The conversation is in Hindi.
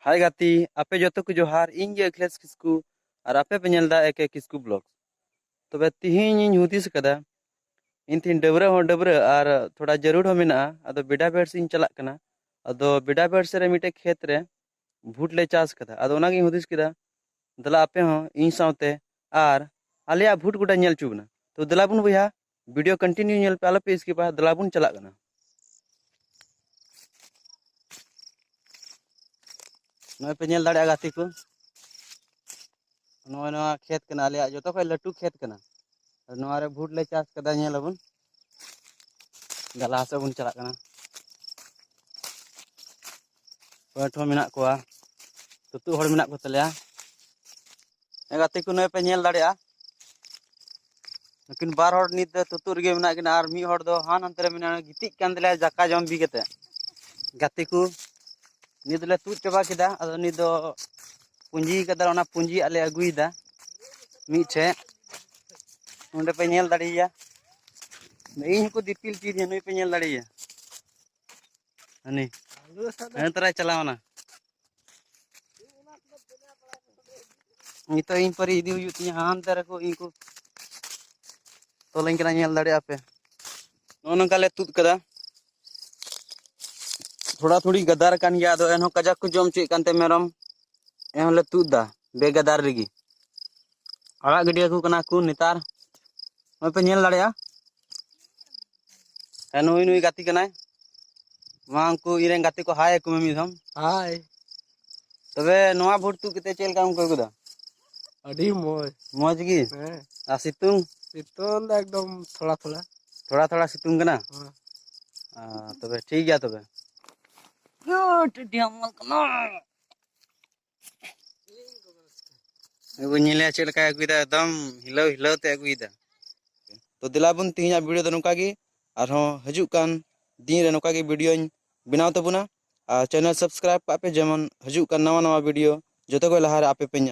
हाय गाती आपे जो को जोहार इन गे अखिलेश किस्कू और आपे पे नेलदा एके किस्कू ब्लॉग तबे तिहिन इन हुदिस कदा इन थिन डबरा हो डबरा और थोड़ा जरूर हो मिना अदो बिडा बेड सिन चलाक कना अदो बिडा बेड से रे मिटे खेत रे भूट ले चास कदा अदो ओनागी हुदिस किदा दला आपे हो इन साउते और आलिया भूट गुडा नेल चुबना तो दला बुन भैया वीडियो कंटिन्यू नेल पे आलो पे इसके बाद दला बुन चलाक कना नय पे नेल दाड़े गाती को नवा खेत कना आलिया जो तो लटू खेत कना नवा रे भूट ले चास कदा नेल अबुन दला से बुन चलाक कना पट हो मिना कोआ तुतु हड़ मिना को तलेया गाती को नय पे नेल दाड़े लेकिन बार हड़ नित तुतु रे मिना किना और मी हड़ दो हान अंतरे मिना गिति कान दले जाका जम बी केते गाती को नित ले तुत चबा किदा अदो नि दो पुंजी कदा ओना पुंजी आले अगुइदा मीठे उंडे पे नेल दाड़िया इन को दिपिल चीज नुई पे नेल दाड़िया हनी तरा चलावना तो इन पर इदी हुई तिया हान तेरे को इनको तो लें कना नेल दाड़िया पे नोन काले तुद कदा थोड़ा थोड़ी गदार कान गया दो एनो कजाक को जम चे कानते मेरम एहन ले तुदा बेगदार रिगी आड़ा गडिया को कना को नितार नो पे नेल दाड़िया नुई नुई गाती कना वहां को इरें गाती को हाय को ममी धम हाय तबे नोआ भोट तू किते चेल काम को गुदा अड़ी मोज मौज की आ सितुंग सितोन एकदम थोड़ा थोड़ा थोड़ा सितुंग कना तबे ठीक गया तबे यो टिडियामल कना एगो नीले चेल का अगुइदा एकदम हिलाव हिलाव ते अगुइदा तो दिलाबुन तिहिया वीडियो द नुका गी आरो हजु कान दिन रे नुका गी वीडियो बनाव तबुना चैनल सब्सक्राइब पापे जेमन हजु कान नवा नवा वीडियो जतो को लहार आपे पे